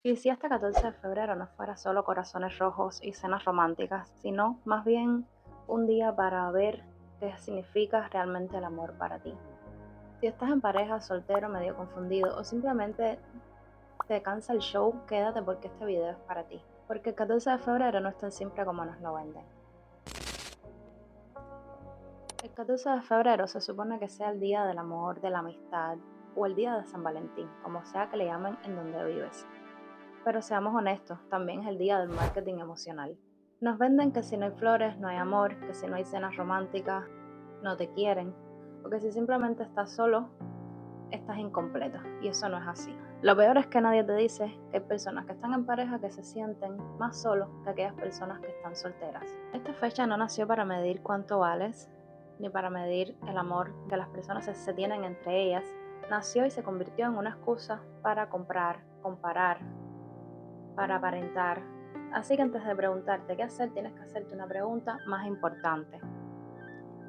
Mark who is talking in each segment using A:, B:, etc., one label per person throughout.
A: Y si este 14 de febrero no fuera solo corazones rojos y cenas románticas, sino más bien un día para ver qué significa realmente el amor para ti. Si estás en pareja, soltero, medio confundido o simplemente te cansa el show, quédate porque este video es para ti. Porque el 14 de febrero no es tan simple como nos lo venden. El 14 de febrero se supone que sea el día del amor, de la amistad o el día de San Valentín, como sea que le llamen en donde vives. Pero seamos honestos, también es el día del marketing emocional. Nos venden que si no hay flores, no hay amor, que si no hay cenas románticas, no te quieren, o que si simplemente estás solo, estás incompleto. Y eso no es así. Lo peor es que nadie te dice que hay personas que están en pareja que se sienten más solos que aquellas personas que están solteras. Esta fecha no nació para medir cuánto vales, ni para medir el amor que las personas se tienen entre ellas. Nació y se convirtió en una excusa para comprar, comparar, para aparentar. Así que antes de preguntarte qué hacer, tienes que hacerte una pregunta más importante.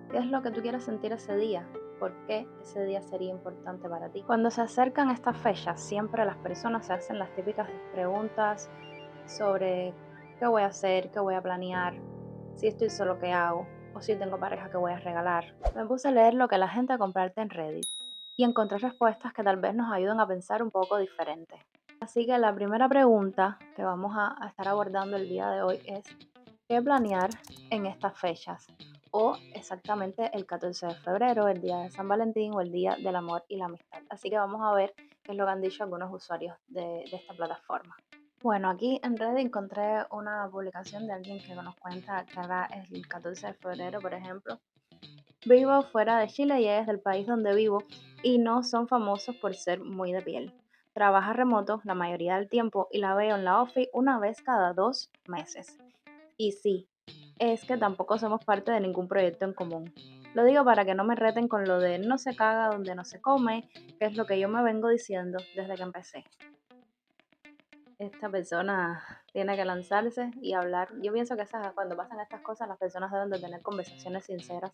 A: ¿Qué es lo que tú quieres sentir ese día? ¿Por qué ese día sería importante para ti? Cuando se acercan estas fechas, siempre las personas se hacen las típicas preguntas sobre qué voy a hacer, qué voy a planear, si estoy solo, qué hago, o si tengo pareja, qué voy a regalar. Me puse a leer lo que la gente comparte en Reddit y encontré respuestas que tal vez nos ayuden a pensar un poco diferente. Así que la primera pregunta que vamos a estar abordando el día de hoy es ¿qué planear en estas fechas? O exactamente el 14 de febrero, el día de San Valentín o el día del amor y la amistad. Así que vamos a ver qué es lo que han dicho algunos usuarios de esta plataforma. Bueno, aquí en Reddit encontré una publicación de alguien que nos cuenta que ahora es el 14 de febrero, por ejemplo. Vivo fuera de Chile y es del país donde vivo y no son famosos por ser muy de piel. Trabaja remoto la mayoría del tiempo y la veo en la OFI una vez cada 2 meses. Y sí, es que tampoco somos parte de ningún proyecto en común. Lo digo para que no me reten con lo de no se caga donde no se come, que es lo que yo me vengo diciendo desde que empecé. Esta persona tiene que lanzarse y hablar. Yo pienso que cuando pasan estas cosas las personas deben de tener conversaciones sinceras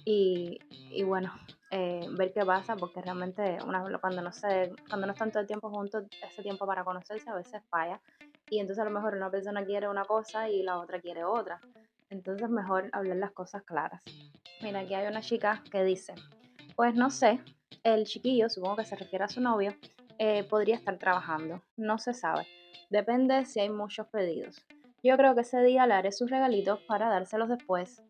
A: y bueno, ver qué pasa, porque realmente cuando no están todo el tiempo juntos, ese tiempo para conocerse a veces falla. Y entonces a lo mejor una persona quiere una cosa y la otra quiere otra. Entonces mejor hablar las cosas claras. Mira, aquí hay una chica que dice, pues no sé, el chiquillo, supongo que se refiere a su novio, podría estar trabajando, no se sabe. Depende si hay muchos pedidos. Yo creo que ese día le haré sus regalitos para dárselos después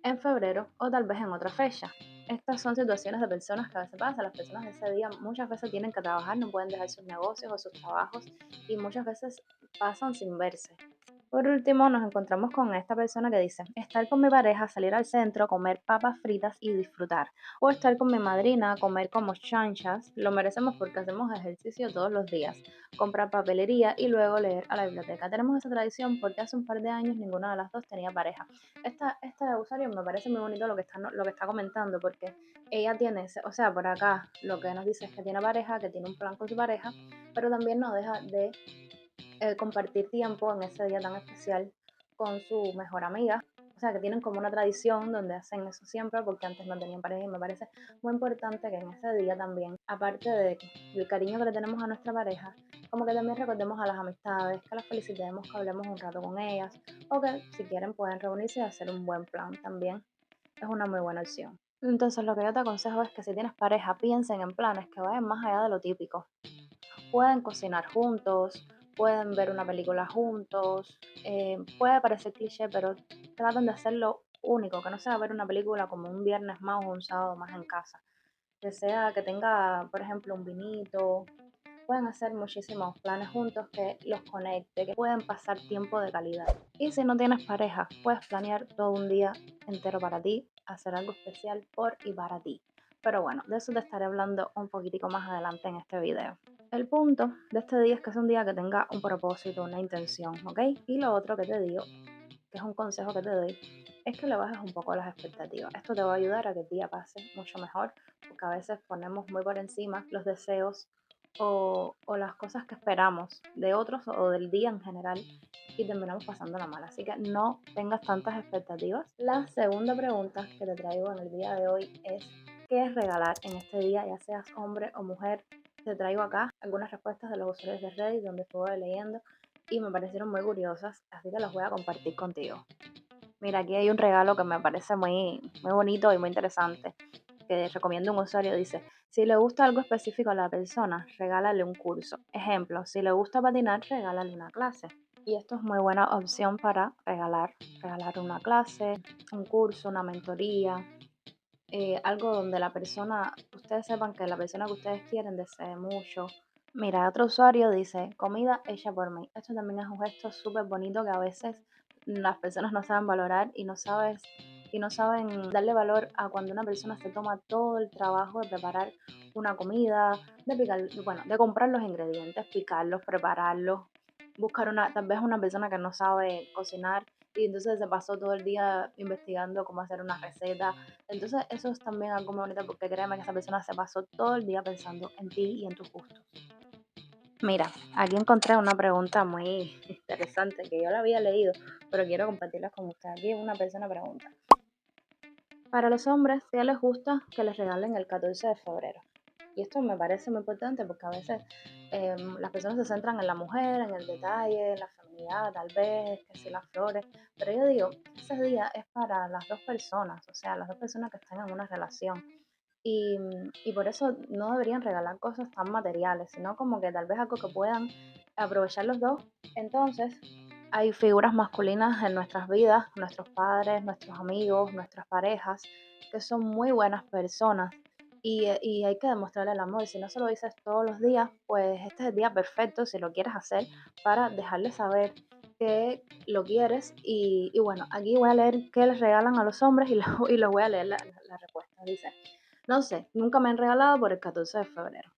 A: en febrero o tal vez en otra fecha. Estas son situaciones de personas que a veces pasan. Las personas de ese día muchas veces tienen que trabajar, no pueden dejar sus negocios o sus trabajos y muchas veces pasan sin verse. Por último, nos encontramos con esta persona que dice, estar con mi pareja, salir al centro, comer papas fritas y disfrutar. O estar con mi madrina, comer como chanchas, lo merecemos porque hacemos ejercicio todos los días. Comprar papelería y luego leer a la biblioteca. Tenemos esa tradición porque hace un par de años ninguna de las dos tenía pareja. Este usuario me parece muy bonito lo que está comentando porque ella tiene, o sea, por acá lo que nos dice es que tiene pareja, que tiene un plan con su pareja, pero también no deja de compartir tiempo en ese día tan especial con su mejor amiga. O sea, que tienen como una tradición donde hacen eso siempre porque antes no tenían pareja y me parece muy importante que en ese día también, aparte del cariño que le tenemos a nuestra pareja, como que también recordemos a las amistades, que las felicitemos, que hablemos un rato con ellas o que si quieren pueden reunirse y hacer un buen plan también. Es una muy buena opción. Entonces lo que yo te aconsejo es que si tienes pareja piensen en planes que vayan más allá de lo típico. Pueden cocinar juntos, pueden ver una película juntos, puede parecer cliché, pero traten de hacerlo único, que no sea ver una película como un viernes más o un sábado más en casa, que sea que tenga, por ejemplo, un vinito, pueden hacer muchísimos planes juntos que los conecte, que pueden pasar tiempo de calidad. Y si no tienes pareja, puedes planear todo un día entero para ti, hacer algo especial por y para ti. Pero bueno, de eso te estaré hablando un poquitico más adelante en este video. El punto de este día es que es un día que tenga un propósito, una intención, ¿ok? Y lo otro que te digo, que es un consejo que te doy, es que le bajes un poco las expectativas. Esto te va a ayudar a que el día pase mucho mejor, porque a veces ponemos muy por encima los deseos o las cosas que esperamos de otros o del día en general y terminamos pasando la mal. Así que no tengas tantas expectativas. La segunda pregunta que te traigo en el día de hoy es, ¿qué es regalar en este día, ya seas hombre o mujer? te traigo acá algunas respuestas de los usuarios de Reddit donde estuve leyendo y me parecieron muy curiosas, así que las voy a compartir contigo. Mira, aquí hay un regalo que me parece muy bonito y muy interesante, que recomiendo un usuario. Dice, si le gusta algo específico a la persona, regálale un curso. Ejemplo, si le gusta patinar, regálale una clase. Y esto es muy buena opción para regalar una clase, un curso, una mentoría, algo donde la persona, ustedes sepan que la persona que ustedes quieren desee mucho. Mira, otro usuario dice, comida hecha por mí. Esto también es un gesto súper bonito que a veces las personas no saben valorar y no saben darle valor a cuando una persona se toma todo el trabajo de preparar una comida, de picar, bueno, de comprar los ingredientes, picarlos, prepararlos, buscar tal vez una persona que no sabe cocinar y entonces se pasó todo el día investigando cómo hacer una receta. Entonces eso es también algo muy bonito porque créeme que esa persona se pasó todo el día pensando en ti y en tus gustos. Mira, aquí encontré una pregunta muy interesante que yo la había leído, pero quiero compartirla con usted. Aquí una persona pregunta, para los hombres, ¿qué les gusta que les regalen el 14 de febrero? Y esto me parece muy importante porque a veces las personas se centran en la mujer, en el detalle, en la feminidad, tal vez, que si las flores. Pero yo digo, ese día es para las dos personas, o sea, las dos personas que están en una relación. Y por eso no deberían regalar cosas tan materiales, sino como que tal vez algo que puedan aprovechar los dos. Entonces, hay figuras masculinas en nuestras vidas, nuestros padres, nuestros amigos, nuestras parejas, que son muy buenas personas y hay que demostrarle el amor. Si no se lo dices todos los días, pues este es el día perfecto si lo quieres hacer para dejarle saber que lo quieres. Y bueno, aquí voy a leer qué les regalan a los hombres y les voy a leer la respuesta. Dice, no sé, nunca me han regalado por el 14 de febrero.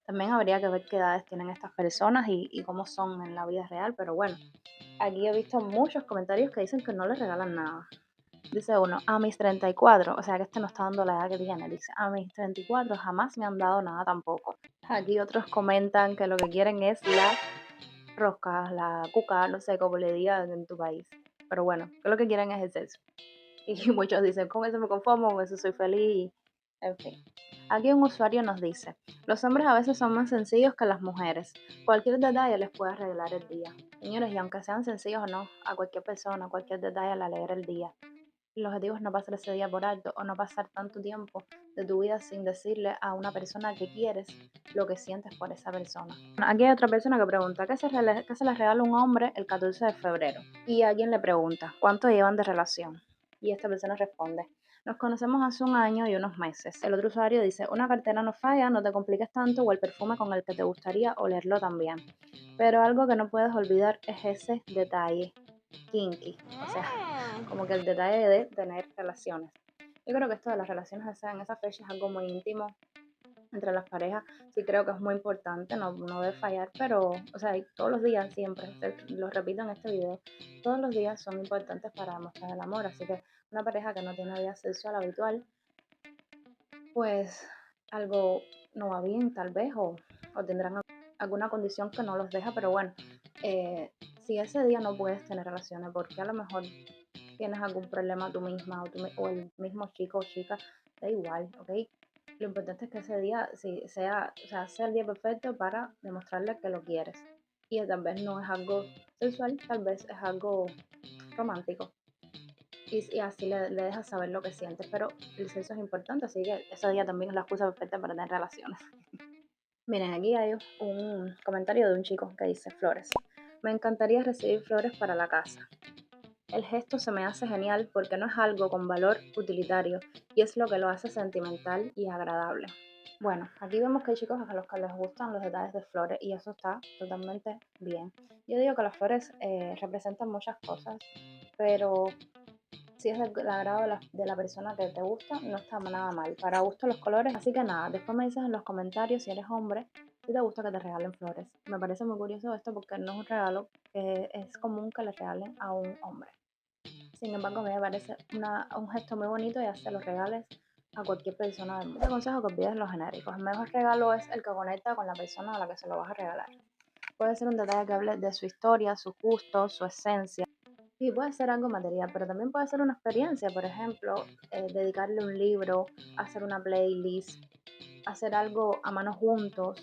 A: También habría que ver qué edades tienen estas personas y cómo son en la vida real, pero bueno, aquí he visto muchos comentarios que dicen que no les regalan nada. Dice uno, a mis 34, o sea que este no está dando la edad que tiene, dice, a mis 34 jamás me han dado nada tampoco. Aquí otros comentan que lo que quieren es la rosca, la cuca, no sé cómo le digan en tu país. Pero bueno, que lo que quieren es el sexo. Y muchos dicen, con eso me conformo, con eso soy feliz, en fin. Aquí un usuario nos dice, los hombres a veces son más sencillos que las mujeres. Cualquier detalle les puede arreglar el día. Señores, y aunque sean sencillos o no, a cualquier persona, cualquier detalle le alegra el día. El objetivo es no pasar ese día por alto o no pasar tanto tiempo de tu vida sin decirle a una persona que quieres lo que sientes por esa persona. Aquí hay otra persona que pregunta, qué se le regala un hombre el 14 de febrero? Y alguien le pregunta, ¿cuánto llevan de relación? Y esta persona responde, nos conocemos hace un año y unos meses. El otro usuario dice, una cartera no falla, no te compliques tanto, o el perfume con el que te gustaría olerlo también. Pero algo que no puedes olvidar es ese detalle kinky, o sea, como que el detalle de tener relaciones. Yo creo que esto de las relaciones en esa fecha es algo muy íntimo entre las parejas, sí creo que es muy importante, no debe fallar, pero, o sea, y todos los días siempre, lo repito en este video, todos los días son importantes para demostrar el amor, así que una pareja que no tiene vida sexual habitual, pues algo no va bien tal vez, o tendrán alguna condición que no los deja, pero bueno, eh, si ese día no puedes tener relaciones, porque a lo mejor tienes algún problema tú misma o el mismo chico o chica, da igual, ¿ok? Lo importante es que ese día sea el día perfecto para demostrarle que lo quieres. Y tal vez no es algo sexual, tal vez es algo romántico. Y así le dejas saber lo que sientes, pero el sexo es importante, así que ese día también es la excusa perfecta para tener relaciones. Miren, aquí hay un comentario de un chico que dice, flores. Me encantaría recibir flores para la casa. El gesto se me hace genial porque no es algo con valor utilitario y es lo que lo hace sentimental y agradable. Bueno, aquí vemos que hay chicos a los que les gustan los detalles de flores y eso está totalmente bien. Yo digo que las flores representan muchas cosas, pero si es del agrado de la persona que te gusta, no está nada mal. Para gusto los colores, así que nada, después me dices en los comentarios si eres hombre, si te gusta que te regalen flores. Me parece muy curioso esto porque no es un regalo que es común que le regalen a un hombre. Sin embargo, a mí me parece un gesto muy bonito y hacer los regales a cualquier persona del mundo. Te aconsejo que olvides los genéricos. El mejor regalo es el que conecta con la persona a la que se lo vas a regalar. Puede ser un detalle que hable de su historia, sus gustos, su esencia. Y puede ser algo material, pero también puede ser una experiencia. Por ejemplo, dedicarle un libro, hacer una playlist, hacer algo a mano juntos,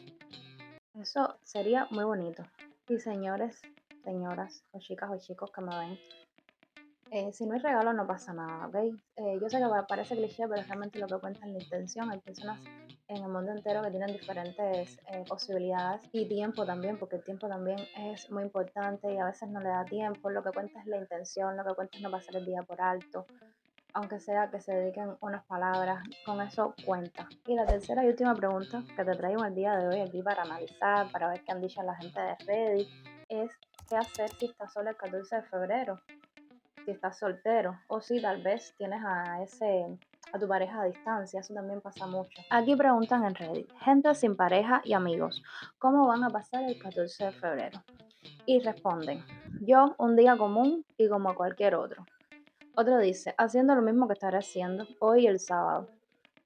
A: Eso sería muy bonito. Y señores, señoras, o chicas o chicos que me ven, si no hay regalo no pasa nada, ¿ok? Yo sé que parece cliché, pero realmente lo que cuenta es la intención. Hay personas en el mundo entero que tienen diferentes posibilidades y tiempo también, porque el tiempo también es muy importante y a veces no le da tiempo. Lo que cuenta es la intención, lo que cuenta es no pasar el día por alto, aunque sea que se dediquen unas palabras, con eso cuenta. Y la tercera y última pregunta que te traigo el día de hoy aquí para analizar, para ver qué han dicho la gente de Reddit, es qué hacer si estás sola el 14 de febrero, si estás soltero o si tal vez tienes a tu pareja a distancia, eso también pasa mucho. Aquí preguntan en Reddit, gente sin pareja y amigos, ¿cómo van a pasar el 14 de febrero? Y responden, yo un día común y como cualquier otro. Otro dice, haciendo lo mismo que estaré haciendo hoy el sábado.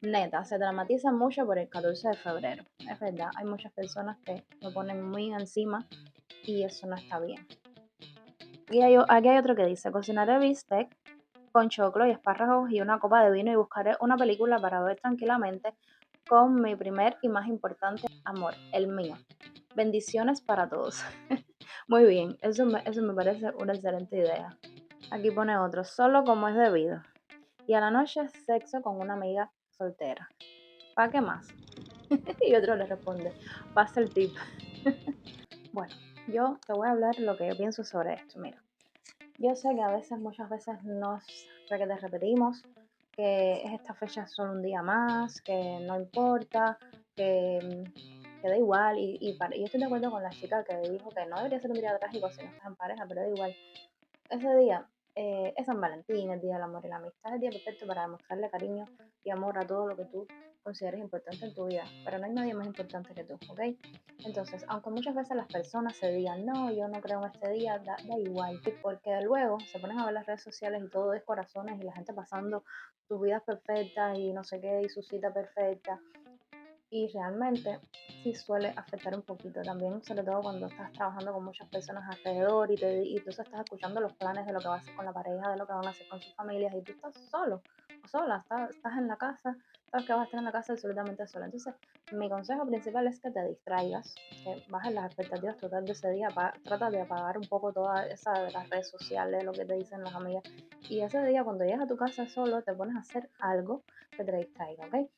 A: Neta, se dramatizan mucho por el 14 de febrero. Es verdad, hay muchas personas que lo ponen muy encima y eso no está bien. Y aquí hay otro que dice, cocinaré bistec con choclo y espárragos y una copa de vino y buscaré una película para ver tranquilamente con mi primer y más importante amor, el mío. Bendiciones para todos. Muy bien, eso me parece una excelente idea. Aquí pone otro, solo como es debido. Y a la noche, sexo con una amiga soltera. ¿Para qué más? Y otro le responde, pasa el tip. Bueno, yo te voy a hablar lo que yo pienso sobre esto. Mira, yo sé que a veces, muchas veces nos repetimos que esta fecha es solo un día más, que no importa, que da igual. Yo estoy de acuerdo con la chica que dijo que no debería ser un día trágico si no estás en pareja, pero da igual. Ese día es San Valentín, el día del amor y la amistad, es el día perfecto para demostrarle cariño y amor a todo lo que tú consideres importante en tu vida, pero no hay nadie más importante que tú, ¿ok? Entonces, aunque muchas veces las personas se digan, no, yo no creo en este día, da igual, porque luego se ponen a ver las redes sociales y todo es corazones y la gente pasando sus vidas perfectas y no sé qué, y su cita perfecta, y realmente sí suele afectar un poquito también, sobre todo cuando estás trabajando con muchas personas alrededor y tú estás escuchando los planes de lo que vas a hacer con la pareja, de lo que van a hacer con sus familias y tú estás solo o sola, estás en la casa, sabes que vas a estar en la casa absolutamente sola. Entonces, mi consejo principal es que te distraigas, que bajes las expectativas totales de ese día, trata de apagar un poco toda esa de las redes sociales, lo que te dicen las amigas, y ese día cuando llegas a tu casa solo te pones a hacer algo que te distraiga, ¿ok?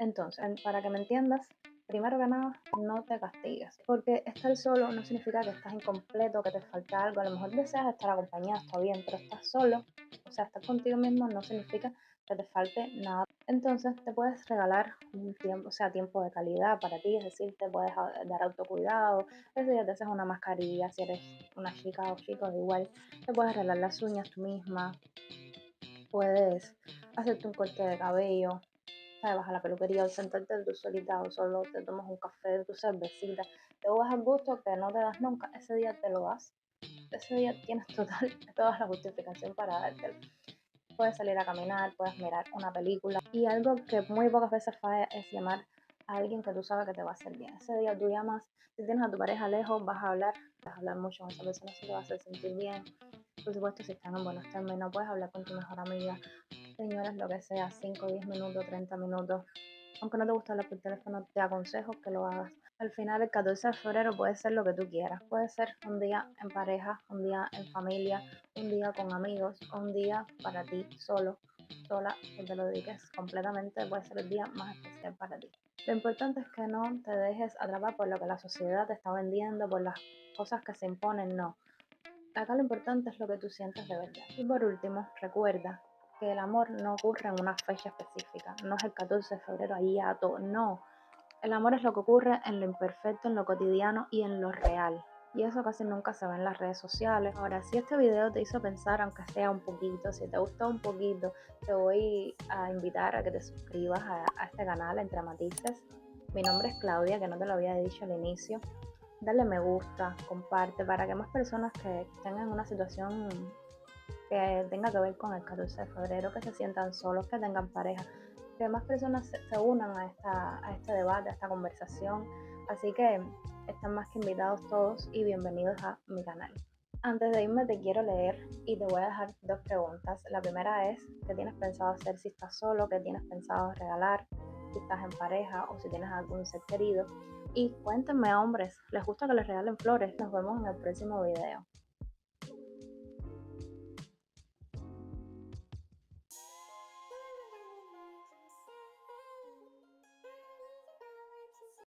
A: Entonces, para que me entiendas, primero que nada, no te castigues, porque estar solo no significa que estás incompleto, que te falta algo. A lo mejor deseas estar acompañado, está bien, pero estás solo, o sea, estar contigo mismo no significa que te falte nada. Entonces, te puedes regalar un tiempo, o sea, tiempo de calidad para ti, es decir, te puedes dar autocuidado, ese día te haces una mascarilla, si eres una chica o chico, da igual, te puedes arreglar las uñas tú misma, puedes hacerte un corte de cabello, ¿sabes? Vas a la peluquería o sentarte tú solita o solo te tomas un café, tu cervecita, te vas al gusto que no te das nunca, ese día te lo das. Ese día tienes toda la justificación para dártelo. Puedes salir a caminar, puedes mirar una película y algo que muy pocas veces falla es llamar a alguien que tú sabes que te va a hacer bien. Ese día tú llamas, si tienes a tu pareja lejos, vas a hablar mucho con esa persona, si te va a hacer sentir bien. Por supuesto, si están en buenos términos, puedes hablar con tu mejor amiga, señores, lo que sea, 5, 10 minutos, 30 minutos. Aunque no te gusta hablar por teléfono, te aconsejo que lo hagas. Al final, el 14 de febrero puede ser lo que tú quieras. Puede ser un día en pareja, un día en familia, un día con amigos, un día para ti solo, sola, que te lo dediques completamente. Puede ser el día más especial para ti. Lo importante es que no te dejes atrapar por lo que la sociedad te está vendiendo, por las cosas que se imponen, no. Acá lo importante es lo que tú sientes de verdad. Y por último, recuerda que el amor no ocurre en una fecha específica. No es el 14 de febrero ahí a todo. No. El amor es lo que ocurre en lo imperfecto, en lo cotidiano y en lo real. Y eso casi nunca se ve en las redes sociales. Ahora, si este video te hizo pensar, aunque sea un poquito, si te gustó un poquito, te voy a invitar a que te suscribas a este canal Entre Matices. Mi nombre es Claudia, que no te lo había dicho al inicio. Dale me gusta, comparte para que más personas que tengan una situación que tenga que ver con el 14 de febrero, que se sientan solos, que tengan pareja, que más personas se unan a este debate, a esta conversación. Así que están más que invitados todos y bienvenidos a mi canal. Antes de irme te quiero leer y te voy a dejar dos preguntas. La primera es, ¿qué tienes pensado hacer si estás solo? ¿Qué tienes pensado regalar? Si estás en pareja o si tienes algún ser querido. Y cuéntenme, hombres, ¿les gusta que les regalen flores? Nos vemos en el próximo video.